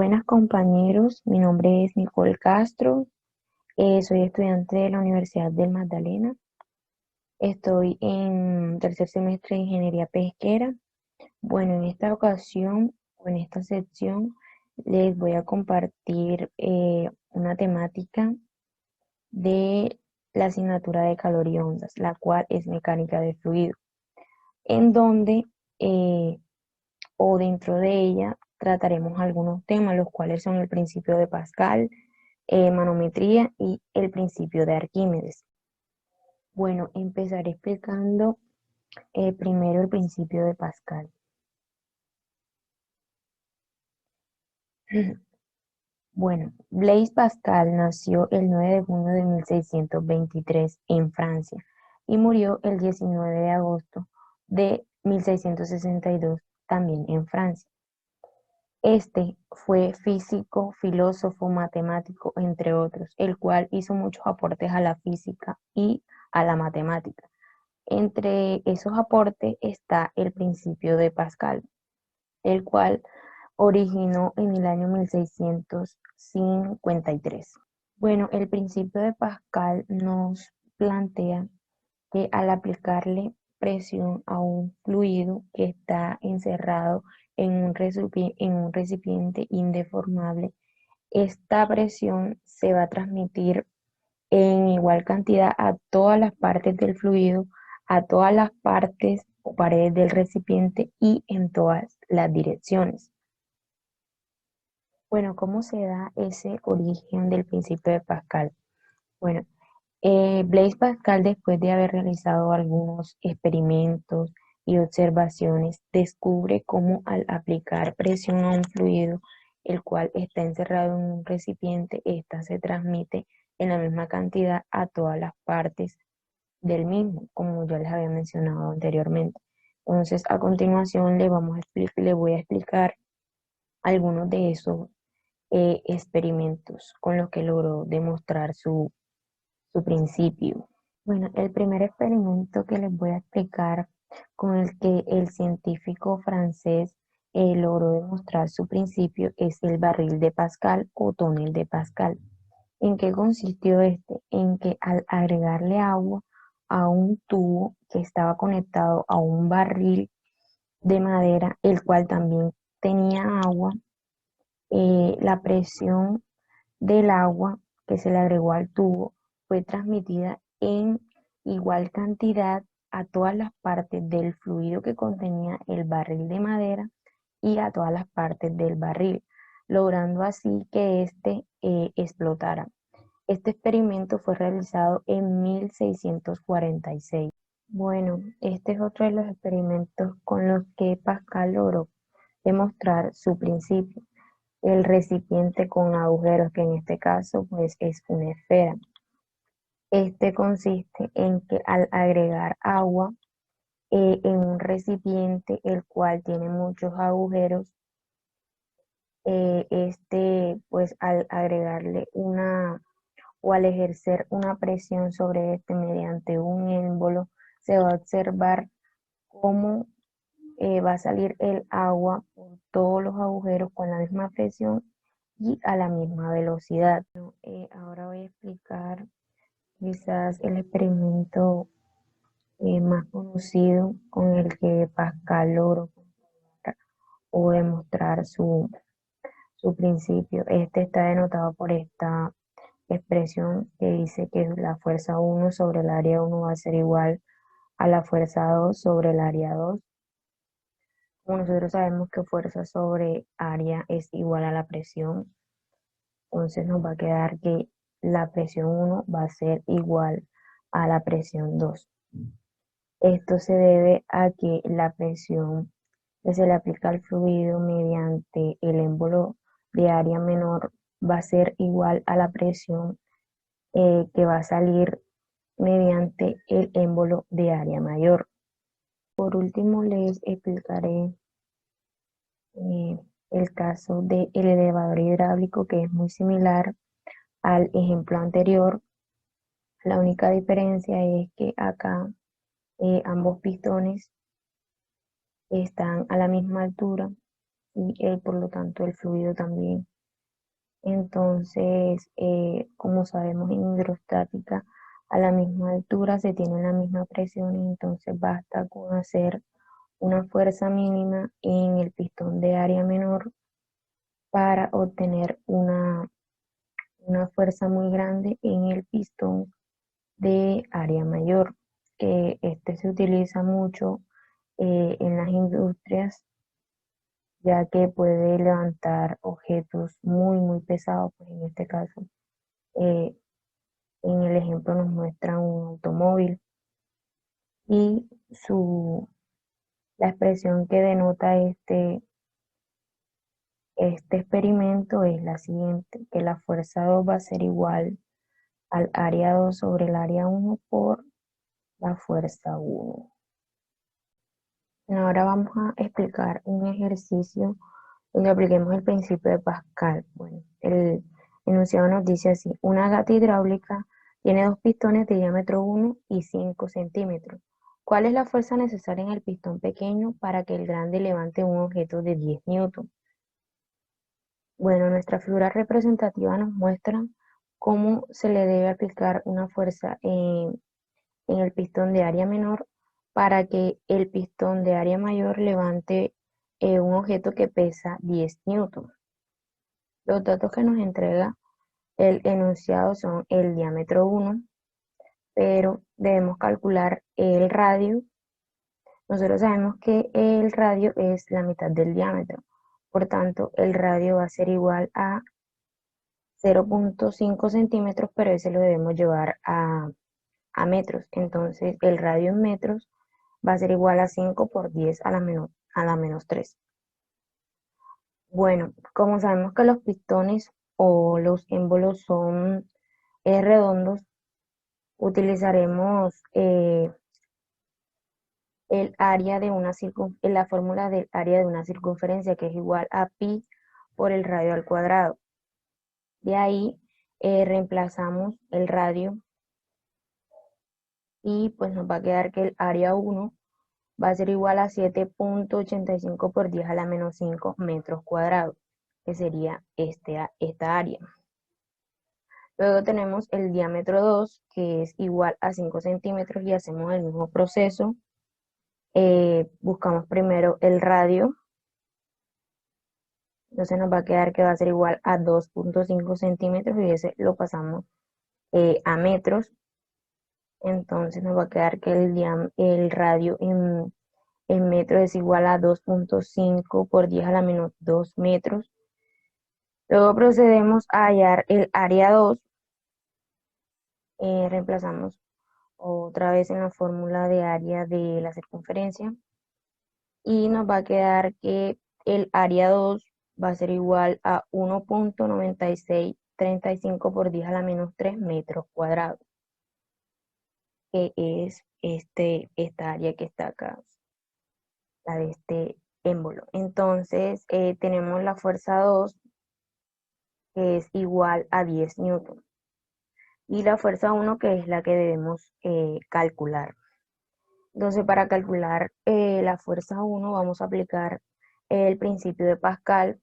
Buenas compañeros, mi nombre es Nicole Castro, soy estudiante de la Universidad del Magdalena, estoy en tercer semestre de Ingeniería Pesquera. Bueno, en esta ocasión o en esta sección les voy a compartir una temática de la asignatura de calor y ondas, la cual es mecánica de fluido, en donde eh, o dentro de ella trataremos algunos temas, los cuales son el principio de Pascal, manometría y el principio de Arquímedes. Bueno, empezaré explicando primero el principio de Pascal. Bueno, Blaise Pascal nació el 9 de junio de 1623 en Francia y murió el 19 de agosto de 1662 también en Francia. Este fue físico, filósofo, matemático, entre otros, el cual hizo muchos aportes a la física y a la matemática. Entre esos aportes está el principio de Pascal, el cual originó en el año 1653. Bueno, el principio de Pascal nos plantea que al aplicarle presión a un fluido que está encerrado en un recipiente indeformable, esta presión se va a transmitir en igual cantidad a todas las partes del fluido, a todas las partes o paredes del recipiente y en todas las direcciones. Bueno, ¿cómo se da ese origen del principio de Pascal? Bueno, Blaise Pascal, después de haber realizado algunos experimentos y observaciones, descubre cómo al aplicar presión a un fluido, el cual está encerrado en un recipiente, ésta se transmite en la misma cantidad a todas las partes del mismo, como ya les había mencionado anteriormente. Entonces, a continuación le voy a explicar algunos de esos experimentos con los que logró demostrar su principio. Bueno, el primer experimento que les voy a explicar con el que el científico francés logró demostrar su principio es el barril de Pascal o tonel de Pascal. ¿En qué consistió este? En que al agregarle agua a un tubo que estaba conectado a un barril de madera, el cual también tenía agua, la presión del agua que se le agregó al tubo fue transmitida en igual cantidad a todas las partes del fluido que contenía el barril de madera y a todas las partes del barril, logrando así que éste explotara. Este experimento fue realizado en 1646. Bueno, este es otro de los experimentos con los que Pascal logró demostrar su principio. El recipiente con agujeros, que en este caso pues es una esfera. Este consiste en que al agregar agua en un recipiente el cual tiene muchos agujeros, este pues al agregarle una o al ejercer una presión sobre este mediante un émbolo, se va a observar cómo va a salir el agua por todos los agujeros con la misma presión y a la misma velocidad. Ahora voy a explicar quizás el experimento más conocido con el que Pascal logró comprobar o demostrar su principio. Este está denotado por esta expresión que dice que la fuerza 1 sobre el área 1 va a ser igual a la fuerza 2 sobre el área 2. Como nosotros sabemos que fuerza sobre área es igual a la presión, entonces nos va a quedar que la presión 1 va a ser igual a la presión 2. Esto se debe a que la presión que se le aplica al fluido mediante el émbolo de área menor va a ser igual a la presión que va a salir mediante el émbolo de área mayor. Por último, les explicaré el caso del elevador hidráulico, que es muy similar al ejemplo anterior. La única diferencia es que acá ambos pistones están a la misma altura, y por lo tanto el fluido también. Entonces, como sabemos en hidrostática, a la misma altura se tiene la misma presión y entonces basta con hacer una fuerza mínima en el pistón de área menor para obtener una fuerza muy grande en el pistón de área mayor, que este se utiliza mucho en las industrias, ya que puede levantar objetos muy pesados, pues en este caso, eh, en el ejemplo nos muestran un automóvil y la expresión que denota este experimento es la siguiente, que la fuerza 2 va a ser igual al área 2 sobre el área 1 por la fuerza 1. Ahora vamos a explicar un ejercicio donde apliquemos el principio de Pascal. Bueno, el enunciado nos dice así: una gata hidráulica tiene dos pistones de diámetro 1 y 5 centímetros. ¿Cuál es la fuerza necesaria en el pistón pequeño para que el grande levante un objeto de 10 newton? Bueno, nuestra figura representativa nos muestra cómo se le debe aplicar una fuerza en el pistón de área menor para que el pistón de área mayor levante un objeto que pesa 10 newton. Los datos que nos entrega el enunciado son el diámetro 1, pero debemos calcular el radio. Nosotros sabemos que el radio es la mitad del diámetro, por tanto el radio va a ser igual a 0.5 centímetros, pero ese lo debemos llevar a metros. Entonces el radio en metros va a ser igual a 5 por 10 a la menos 3. Bueno, como sabemos que los pistones o los émbolos son redondos, utilizaremos el área de la fórmula del área de una circunferencia, que es igual a pi por el radio al cuadrado. De ahí reemplazamos el radio y pues nos va a quedar que el área 1 va a ser igual a 7.85 por 10 a la menos 5 metros cuadrados, que sería esta área. Luego tenemos el diámetro 2, que es igual a 5 centímetros, y hacemos el mismo proceso. Buscamos primero el radio, entonces nos va a quedar que va a ser igual a 2.5 centímetros y ese lo pasamos a metros. Entonces nos va a quedar que el radio en metros es igual a 2.5 por 10 a la menos 2 metros. Luego procedemos a hallar el área 2. Reemplazamos otra vez en la fórmula de área de la circunferencia y nos va a quedar que el área 2 va a ser igual a 1.9635 por 10 a la menos 3 metros cuadrados, que es esta área que está acá, la de este émbolo. Entonces tenemos la fuerza 2, que es igual a 10 newton, y la fuerza 1, que es la que debemos calcular. Entonces, para calcular la fuerza 1 vamos a aplicar el principio de Pascal.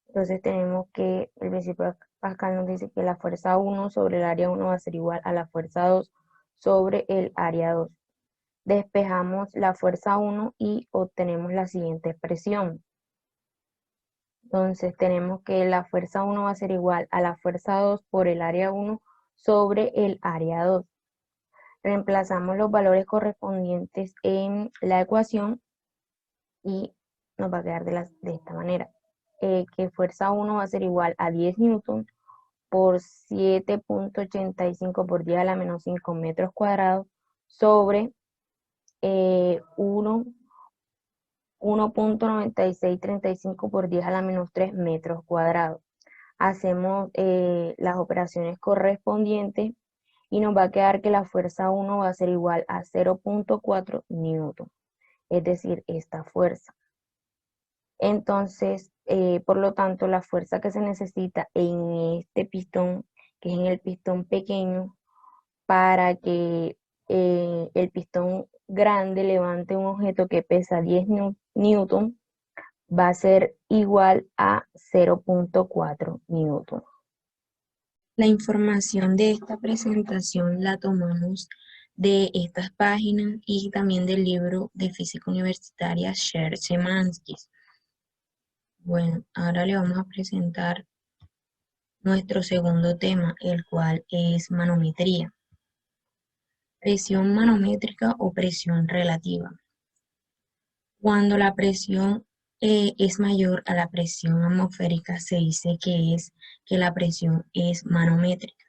Entonces tenemos que el principio de Pascal nos dice que la fuerza 1 sobre el área 1 va a ser igual a la fuerza 2 sobre el área 2. Despejamos la fuerza 1 y obtenemos la siguiente expresión. Entonces tenemos que la fuerza 1 va a ser igual a la fuerza 2 por el área 1 sobre el área 2. Reemplazamos los valores correspondientes en la ecuación y nos va a quedar de esta manera. Que fuerza 1 va a ser igual a 10 newton por 7.85 por 10 a la menos 5 metros cuadrados sobre 1.9635 por 10 a la menos 3 metros cuadrados. Hacemos las operaciones correspondientes y nos va a quedar que la fuerza 1 va a ser igual a 0.4 newton, es decir, esta fuerza. Entonces, por lo tanto, la fuerza que se necesita en este pistón, que es en el pistón pequeño, para que el pistón grande levante un objeto que pesa 10 newton, va a ser igual a 0.4 newton. La información de esta presentación la tomamos de estas páginas y también del libro de física universitaria Sher-Szymanski. Bueno, ahora le vamos a presentar nuestro segundo tema, el cual es manometría. Presión manométrica o presión relativa. Cuando la presión es mayor a la presión atmosférica, se dice que la presión es manométrica.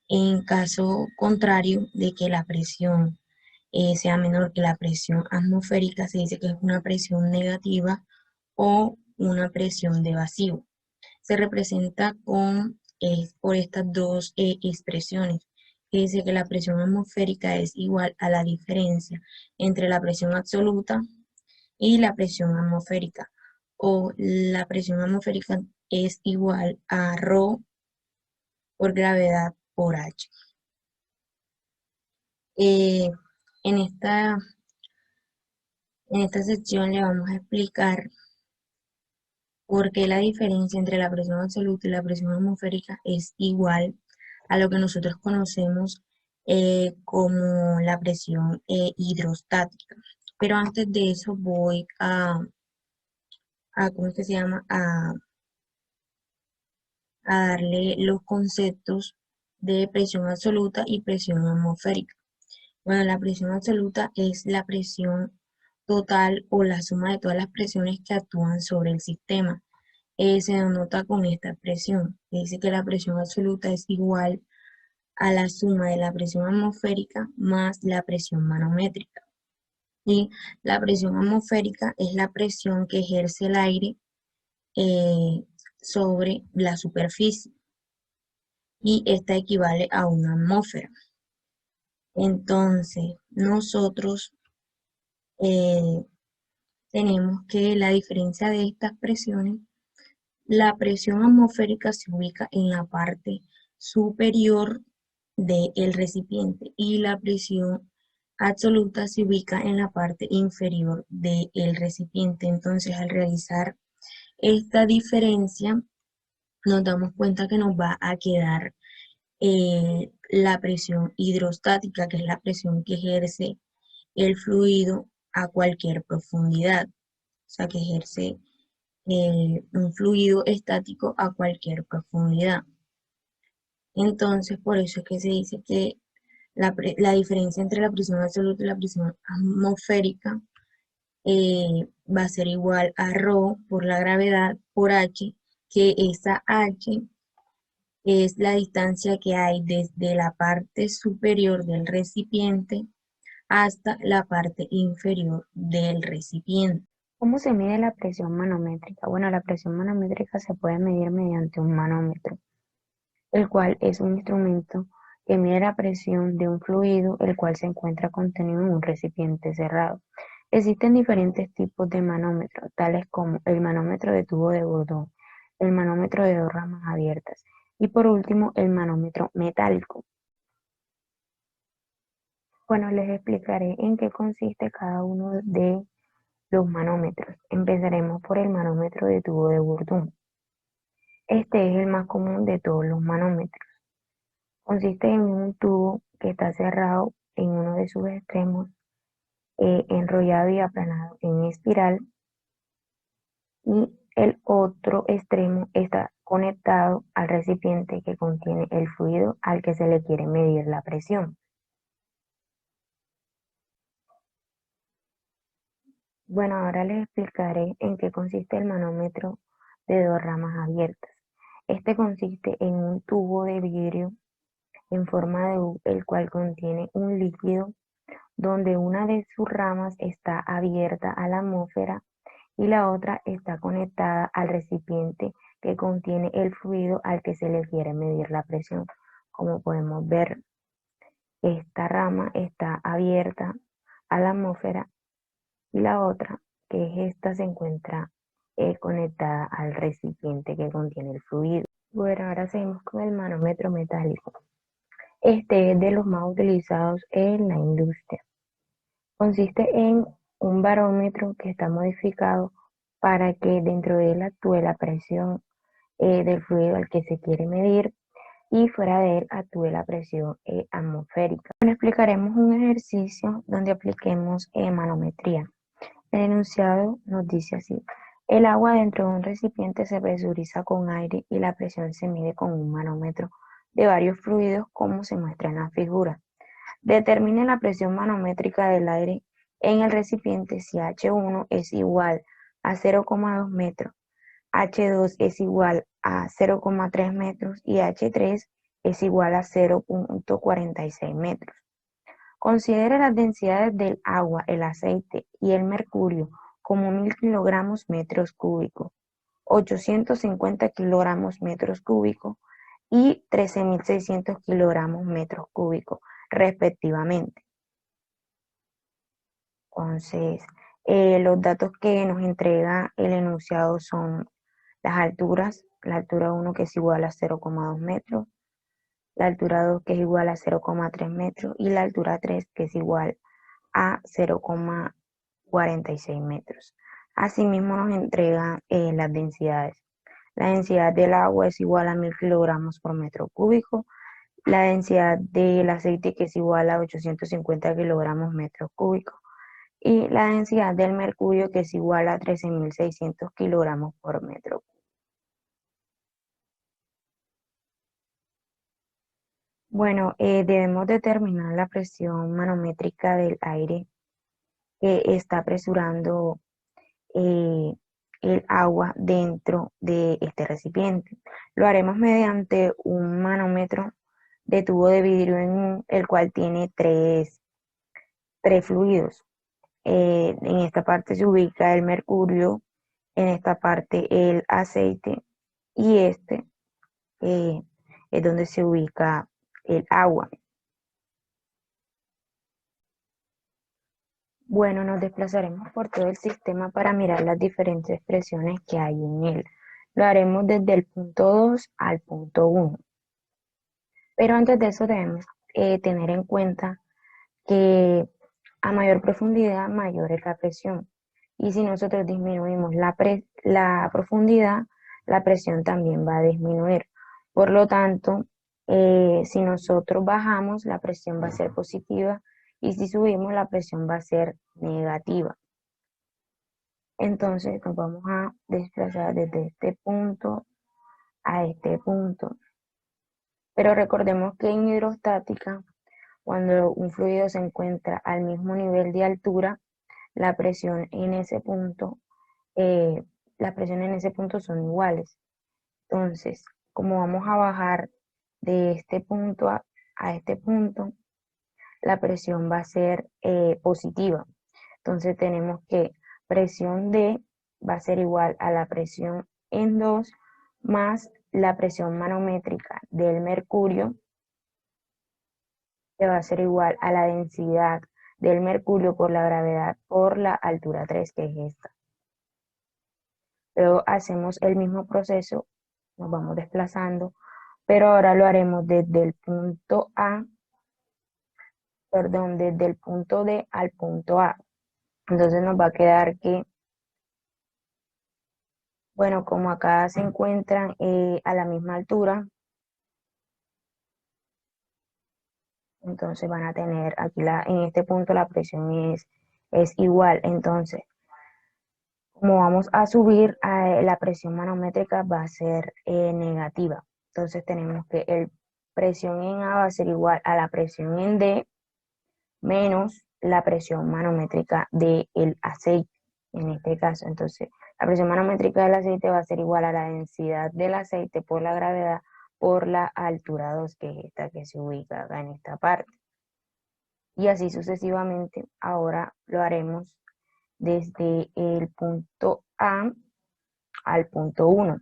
En caso contrario de que la presión sea menor que la presión atmosférica, se dice que es una presión negativa o una presión de vacío. Se representa por estas dos expresiones, que dice que la presión atmosférica es igual a la diferencia entre la presión absoluta y la presión atmosférica, o la presión atmosférica es igual a ρ por gravedad por H. Eh, en esta sección le vamos a explicar por qué la diferencia entre la presión absoluta y la presión atmosférica es igual a lo que nosotros conocemos como la presión hidrostática. Pero antes de eso voy ¿cómo es que se llama? A darle los conceptos de presión absoluta y presión atmosférica. Bueno, la presión absoluta es la presión total o la suma de todas las presiones que actúan sobre el sistema. Se denota con esta expresión, que dice que la presión absoluta es igual a la suma de la presión atmosférica más la presión manométrica. Y la presión atmosférica es la presión que ejerce el aire sobre la superficie, y esta equivale a una atmósfera. Entonces, nosotros eh, tenemos que la diferencia de estas presiones, la presión atmosférica se ubica en la parte superior del recipiente y la presión absoluta se ubica en la parte inferior del recipiente. Entonces, al realizar esta diferencia, nos damos cuenta que nos va a quedar la presión hidrostática, que es la presión que ejerce el fluido a cualquier profundidad, o sea, que ejerce un fluido estático a cualquier profundidad. Entonces, por eso es que se dice que la diferencia entre la presión absoluta y la presión atmosférica va a ser igual a ρ por la gravedad por H, que esa H es la distancia que hay desde la parte superior del recipiente hasta la parte inferior del recipiente. ¿Cómo se mide la presión manométrica? Bueno, la presión manométrica se puede medir mediante un manómetro, el cual es un instrumento que mide la presión de un fluido, el cual se encuentra contenido en un recipiente cerrado. Existen diferentes tipos de manómetros, tales como el manómetro de tubo de Bourdon, el manómetro de dos ramas abiertas y por último el manómetro metálico. Bueno, les explicaré en qué consiste cada uno de los manómetros. Empezaremos por el manómetro de tubo de Bourdon. Este es el más común de todos los manómetros. Consiste en un tubo que está cerrado en uno de sus extremos, enrollado y aplanado en espiral, y el otro extremo está conectado al recipiente que contiene el fluido al que se le quiere medir la presión. Bueno, ahora les explicaré en qué consiste el manómetro de dos ramas abiertas. Este consiste en un tubo de vidrio en forma de U, el cual contiene un líquido donde una de sus ramas está abierta a la atmósfera y la otra está conectada al recipiente que contiene el fluido al que se le quiere medir la presión. Como podemos ver, esta rama está abierta a la atmósfera y la otra, que es esta, se encuentra conectada al recipiente que contiene el fluido. Bueno, ahora seguimos con el manómetro metálico. Este es de los más utilizados en la industria. Consiste en un barómetro que está modificado para que dentro de él actúe la presión del fluido al que se quiere medir y fuera de él actúe la presión atmosférica. Bueno, explicaremos un ejercicio donde apliquemos manometría. El enunciado nos dice así: el agua dentro de un recipiente se presuriza con aire y la presión se mide con un manómetro de varios fluidos como se muestra en la figura. Determine la presión manométrica del aire en el recipiente si H1 es igual a 0,2 metros, H2 es igual a 0,3 metros y H3 es igual a 0,46 metros. Considere las densidades del agua, el aceite y el mercurio como 1000 kilogramos metros cúbicos, 850 kilogramos metros cúbicos y 13.600 kilogramos metros cúbicos, respectivamente. Entonces, los datos que nos entrega el enunciado son las alturas: la altura 1 que es igual a 0,2 metros, la altura 2 que es igual a 0,3 metros y la altura 3 que es igual a 0,46 metros. Asimismo nos entrega las densidades. La densidad del agua es igual a 1000 kilogramos por metro cúbico, la densidad del aceite que es igual a 850 kilogramos metros cúbicos y la densidad del mercurio que es igual a 13.600 kilogramos por metro cúbico. Bueno, debemos determinar la presión manométrica del aire que está apresurando eh, el agua dentro de este recipiente. Lo haremos mediante un manómetro de tubo de vidrio en el cual tiene tres fluidos. En esta parte se ubica el mercurio, en esta parte el aceite y este eh, es donde se ubica el agua. Bueno, nos desplazaremos por todo el sistema para mirar las diferentes presiones que hay en él. Lo haremos desde el punto 2 al punto 1. Pero antes de eso debemos tener en cuenta que a mayor profundidad, mayor es la presión. Y si nosotros disminuimos la profundidad, la presión también va a disminuir. Por lo tanto, si nosotros bajamos, la presión va a ser positiva y si subimos, la presión va a ser negativa. Entonces nos vamos a desplazar desde este punto a este punto. Pero recordemos que en hidrostática, cuando un fluido se encuentra al mismo nivel de altura, la presión en ese punto, eh, las presiones en ese punto son iguales. Entonces, como vamos a bajar de este punto a este punto, la presión va a ser positiva. Entonces tenemos que presión D va a ser igual a la presión en 2 más la presión manométrica del mercurio, que va a ser igual a la densidad del mercurio por la gravedad por la altura 3, que es esta. Luego hacemos el mismo proceso, nos vamos desplazando, pero ahora lo haremos desde el punto A, perdón, desde el punto D al punto A. Entonces nos va a quedar que, bueno, como acá se encuentran a la misma altura, entonces van a tener aquí en este punto la presión es igual. Entonces, como vamos a subir, la presión manométrica va a ser negativa. Entonces tenemos que el presión en A va a ser igual a la presión en D menos la presión manométrica del aceite, en este caso. Entonces, la presión manométrica del aceite va a ser igual a la densidad del aceite por la gravedad por la altura 2, que es esta que se ubica acá en esta parte. Y así sucesivamente. Ahora lo haremos desde el punto A al punto 1.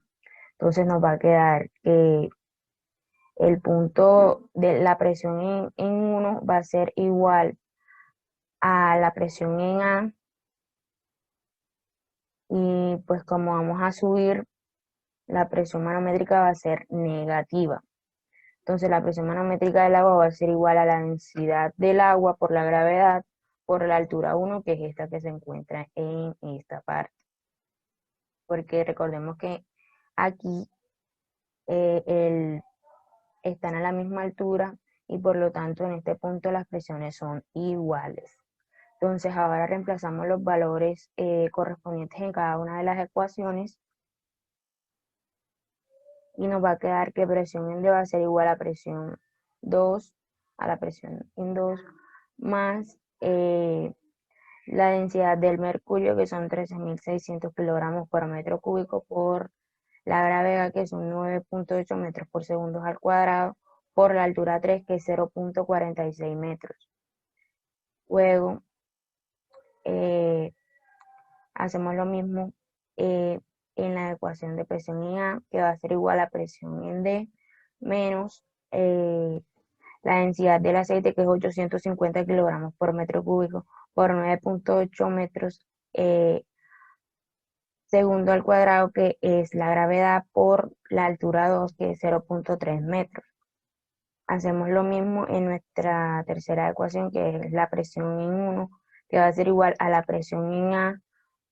Entonces nos va a quedar que el punto de la presión en 1 va a ser igual a la presión en A, y pues como vamos a subir, la presión manométrica va a ser negativa. Entonces la presión manométrica del agua va a ser igual a la densidad del agua por la gravedad por la altura 1, que es esta que se encuentra en esta parte. porque recordemos que aquí están a la misma altura y por lo tanto en este punto las presiones son iguales. Entonces ahora reemplazamos los valores correspondientes en cada una de las ecuaciones y nos va a quedar que presión en D va a ser igual a presión 2 a la presión en 2 más la densidad del mercurio, que son 13.600 kilogramos por metro cúbico, por la gravedad, que son 9.8 metros por segundo al cuadrado, por la altura 3, que es 0.46 metros. Luego, hacemos lo mismo en la ecuación de presión en A, que va a ser igual a presión en D, menos la densidad del aceite, que es 850 kilogramos por metro cúbico, por 9.8 metros segundo al cuadrado, que es la gravedad, por la altura 2, que es 0.3 metros. Hacemos lo mismo en nuestra tercera ecuación, que es la presión en 1, que va a ser igual a la presión en A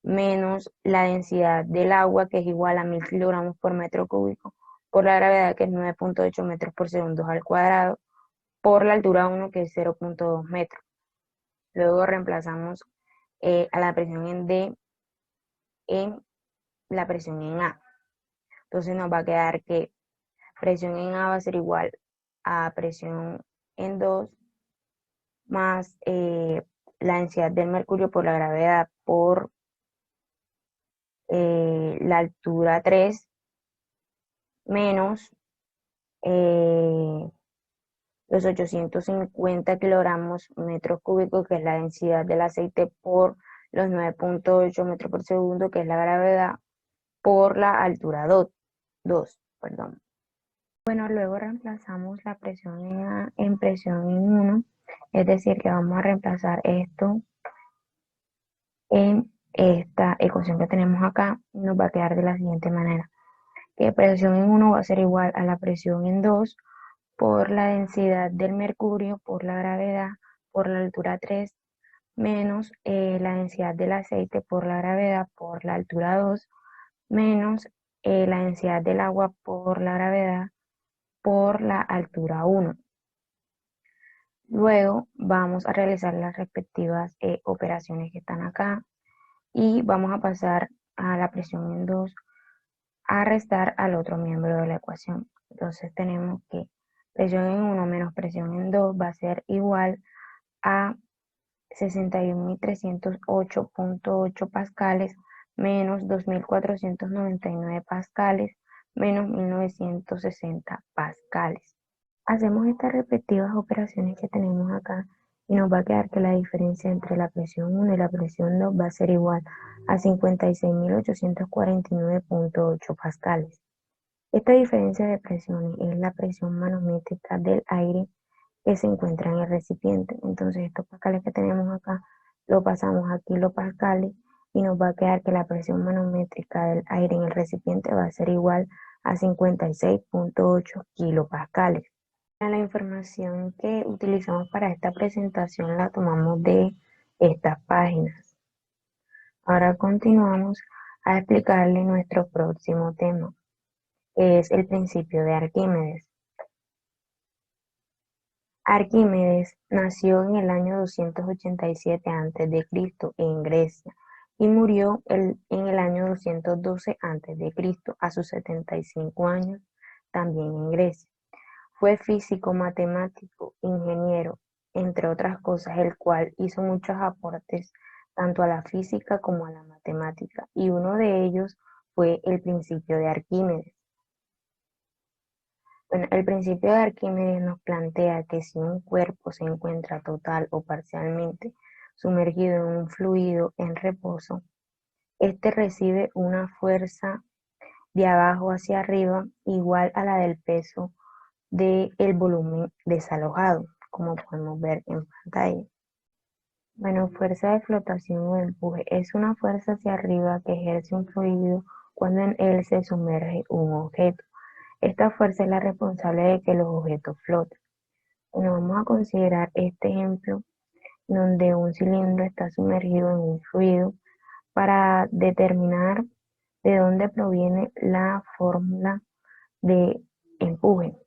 menos la densidad del agua, que es igual a 1000 kilogramos por metro cúbico, por la gravedad, que es 9.8 metros por segundo al cuadrado, por la altura 1, que es 0.2 metros. Luego reemplazamos a la presión en D en la presión en A. Entonces nos va a quedar que presión en A va a ser igual a presión en 2 más la densidad del mercurio por la gravedad, por la altura 3 menos los 850 kilogramos metros cúbicos, que es la densidad del aceite, por los 9.8 metros por segundo, que es la gravedad, por la altura 2, perdón. Bueno, luego reemplazamos la presión en A en presión en 1, es decir, que vamos a reemplazar esto en esta ecuación que tenemos acá. Nos va a quedar de la siguiente manera, que presión en 1 va a ser igual a la presión en 2 por la densidad del mercurio, por la gravedad, por la altura 3, menos la densidad del aceite por la gravedad, por la altura 2, menos la densidad del agua por la gravedad, por la altura 1. Luego vamos a realizar las respectivas operaciones que están acá y vamos a pasar a la presión en 2 a restar al otro miembro de la ecuación. Entonces tenemos que presión en 1 menos presión en 2 va a ser igual a 61.308.8 pascales menos 2.499 pascales menos 1.960 pascales. Hacemos estas respectivas operaciones que tenemos acá y nos va a quedar que la diferencia entre la presión 1 y la presión 2 va a ser igual a 56.849.8 pascales. Esta diferencia de presiones es la presión manométrica del aire que se encuentra en el recipiente. Entonces estos pascales que tenemos acá lo pasamos a kilopascales y nos va a quedar que la presión manométrica del aire en el recipiente va a ser igual a 56.8 kilopascales. La información que utilizamos para esta presentación la tomamos de estas páginas. Ahora continuamos a explicarle nuestro próximo tema, que es el principio de Arquímedes. Arquímedes nació en el año 287 a.C. en Grecia y murió en el año 212 a.C. a sus 75 años, también en Grecia. Fue físico, matemático, ingeniero, entre otras cosas, el cual hizo muchos aportes tanto a la física como a la matemática, y uno de ellos fue el principio de Arquímedes. Bueno, el principio de Arquímedes nos plantea que si un cuerpo se encuentra total o parcialmente sumergido en un fluido en reposo, éste recibe una fuerza de abajo hacia arriba igual a la del peso del volumen desalojado, como podemos ver en pantalla. Bueno, fuerza de flotación o empuje es una fuerza hacia arriba que ejerce un fluido cuando en él se sumerge un objeto. Esta fuerza es la responsable de que los objetos floten. Bueno, vamos a considerar este ejemplo donde un cilindro está sumergido en un fluido. Para determinar de dónde proviene la fórmula de empuje.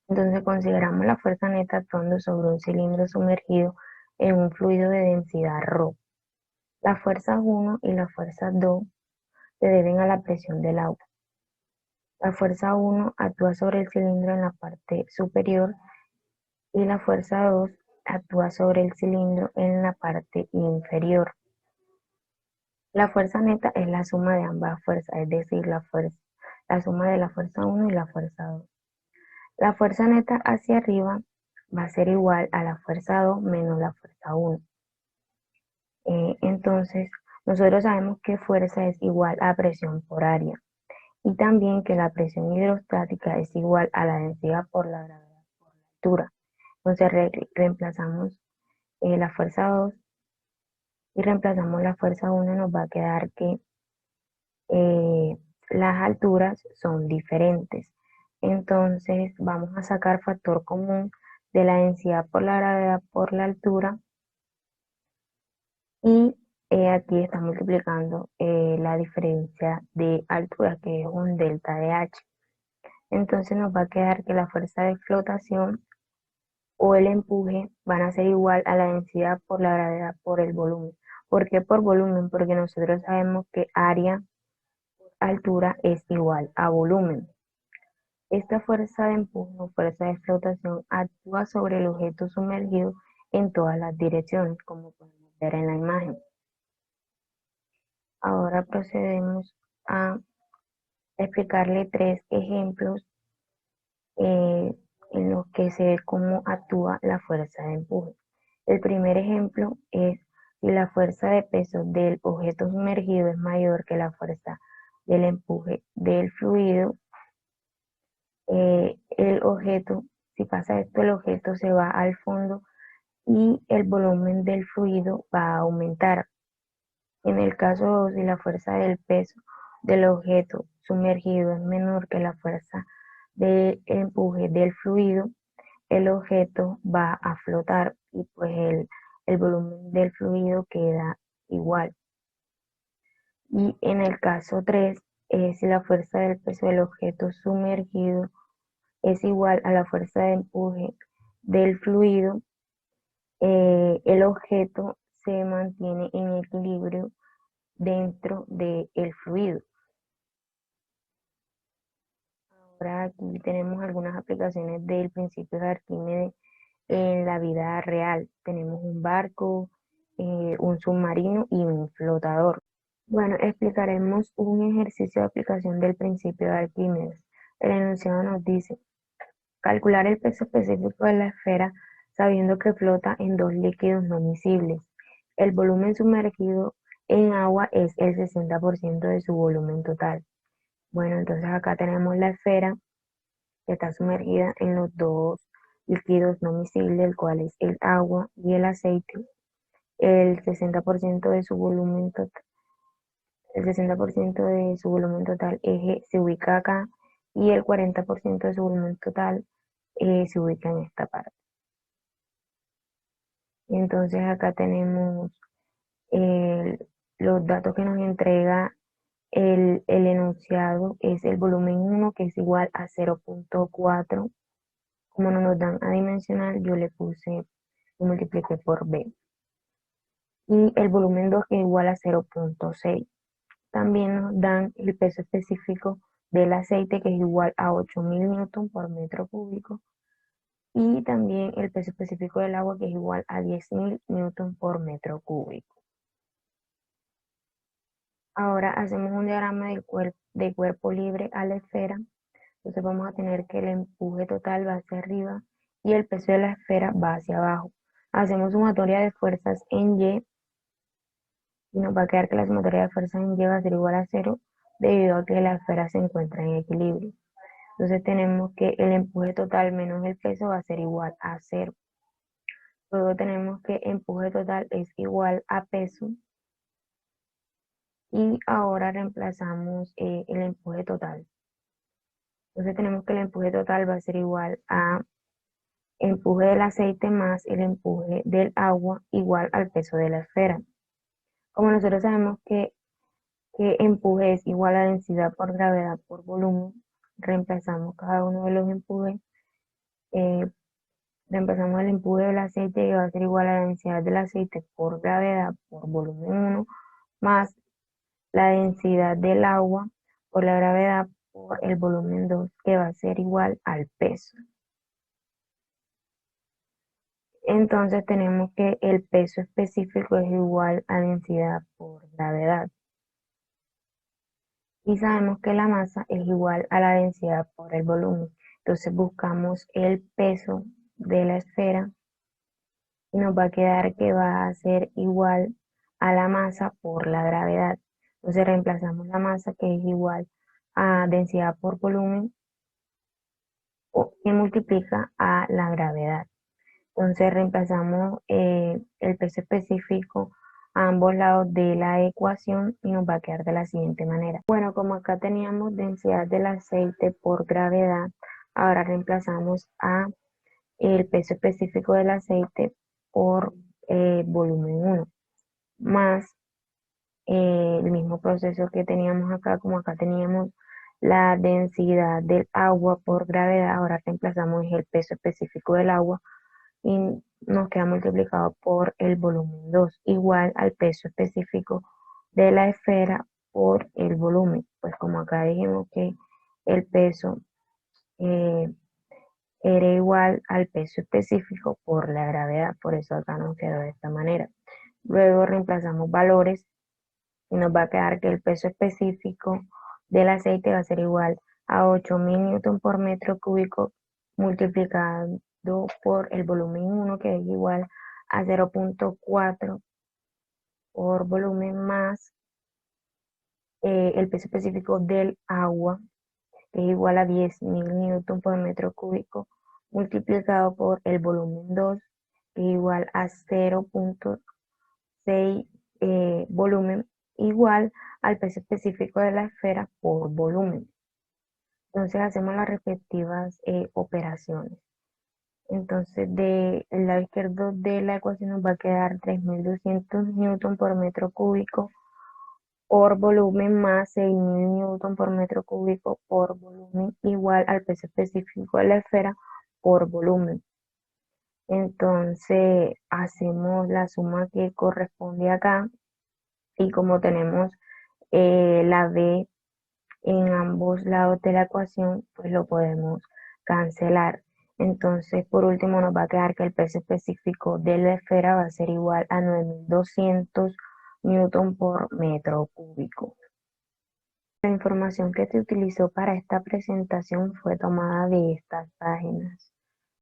Entonces consideramos la fuerza neta actuando sobre un cilindro sumergido en un fluido de densidad ρ. Las fuerzas 1 y la fuerza 2 se deben a la presión del agua. La fuerza 1 actúa sobre el cilindro en la parte superior y la fuerza 2 actúa sobre el cilindro en la parte inferior. La fuerza neta es la suma de ambas fuerzas, es decir, la suma de la fuerza 1 y la fuerza 2. La fuerza neta hacia arriba va a ser igual a la fuerza 2 menos la fuerza 1. Entonces, nosotros sabemos que fuerza es igual a presión por área y también que la presión hidrostática es igual a la densidad por la gravedad por la altura. Entonces reemplazamos la fuerza 2 y reemplazamos la fuerza 1, nos va a quedar que las alturas son diferentes. Entonces vamos a sacar factor común de la densidad por la gravedad por la altura y aquí está multiplicando la diferencia de altura, que es un delta de H. Entonces nos va a quedar que la fuerza de flotación o el empuje van a ser igual a la densidad por la gravedad por el volumen. ¿Por qué por volumen? Porque nosotros sabemos que área por altura es igual a volumen. Esta fuerza de empuje o fuerza de flotación actúa sobre el objeto sumergido en todas las direcciones, como podemos ver en la imagen. Ahora procedemos a explicarle tres ejemplos eh, en los que se ve cómo actúa la fuerza de empuje. El primer ejemplo es si la fuerza de peso del objeto sumergido es mayor que la fuerza del empuje del fluido, el objeto, si pasa esto, el objeto se va al fondo y el volumen del fluido va a aumentar. En el caso 2, si la fuerza del peso del objeto sumergido es menor que la fuerza de empuje del fluido, el objeto va a flotar y pues el volumen del fluido queda igual. Y en el caso 3, si la fuerza del peso del objeto sumergido es igual a la fuerza de empuje del fluido, el objeto se mantiene en equilibrio dentro del fluido. Ahora aquí tenemos algunas aplicaciones del principio de Arquímedes en la vida real. Tenemos un barco, un submarino y un flotador. Bueno, explicaremos un ejercicio de aplicación del principio de Arquímedes. El enunciado nos dice: calcular el peso específico de la esfera sabiendo que flota en dos líquidos no miscibles. El volumen sumergido en agua es el 60% de su volumen total. Bueno, entonces acá tenemos la esfera que está sumergida en los dos líquidos no miscibles, el cual es el agua y el aceite. El 60% de su volumen total, el 60% de su volumen total se ubica acá y el 40% de su volumen total se ubica en esta parte. Entonces acá tenemos eh, los datos que nos entrega el enunciado, es el volumen 1 que es igual a 0.4. Como no nos dan adimensional, yo le puse y multipliqué por B. Y el volumen 2 que es igual a 0.6. También nos dan el peso específico del aceite que es igual a 8000 newton por metro cúbico. Y también el peso específico del agua que es igual a 10.000 newton por metro cúbico. Ahora hacemos un diagrama de cuerpo libre a la esfera. Entonces vamos a tener que el empuje total va hacia arriba y el peso de la esfera va hacia abajo. Hacemos sumatoria de fuerzas en Y y nos va a quedar que la sumatoria de fuerzas en Y va a ser igual a 0 debido a que la esfera se encuentra en equilibrio. Entonces tenemos que el empuje total menos el peso va a ser igual a 0. Luego tenemos que empuje total es igual a peso y ahora reemplazamos el empuje total. Entonces tenemos que el empuje total va a ser igual a empuje del aceite más el empuje del agua igual al peso de la esfera. Como nosotros sabemos que que empuje es igual a densidad por gravedad por volumen, reemplazamos cada uno de los empujes. Reemplazamos el empuje del aceite que va a ser igual a la densidad del aceite por gravedad por volumen 1 más la densidad del agua por la gravedad por el volumen 2 que va a ser igual al peso. Entonces tenemos que el peso específico es igual a densidad por gravedad. Y sabemos que la masa es igual a la densidad por el volumen. Entonces buscamos el peso de la esfera y nos va a quedar que va a ser igual a la masa por la gravedad. Entonces reemplazamos la masa que es igual a densidad por volumen que multiplica a la gravedad. Entonces reemplazamos el peso específico a ambos lados de la ecuación y nos va a quedar de la siguiente manera. Bueno, como acá teníamos densidad del aceite por gravedad, ahora reemplazamos a el peso específico del aceite por volumen 1, más el mismo proceso que teníamos acá, como acá teníamos la densidad del agua por gravedad, ahora reemplazamos el peso específico del agua y nos queda multiplicado por el volumen 2, igual al peso específico de la esfera por el volumen. Pues como acá dijimos que el peso eh, era igual al peso específico por la gravedad, por eso acá nos quedó de esta manera. Luego reemplazamos valores y nos va a quedar que el peso específico del aceite va a ser igual a 8000 newton por metro cúbico multiplicado por el volumen 1 que es igual a 0.4 por volumen más el peso específico del agua que es igual a 10.000 newton por metro cúbico multiplicado por el volumen 2 que es igual a 0.6 volumen igual al peso específico de la esfera por volumen. Entonces hacemos las respectivas operaciones. Entonces del lado izquierdo de la ecuación nos va a quedar 3200 newton por metro cúbico por volumen más 6000 newton por metro cúbico por volumen igual al peso específico de la esfera por volumen. Entonces hacemos la suma que corresponde acá y como tenemos la B en ambos lados de la ecuación, pues lo podemos cancelar. Entonces, por último, nos va a quedar que el peso específico de la esfera va a ser igual a 9200 newton por metro cúbico. La información que se utilizó para esta presentación fue tomada de estas páginas.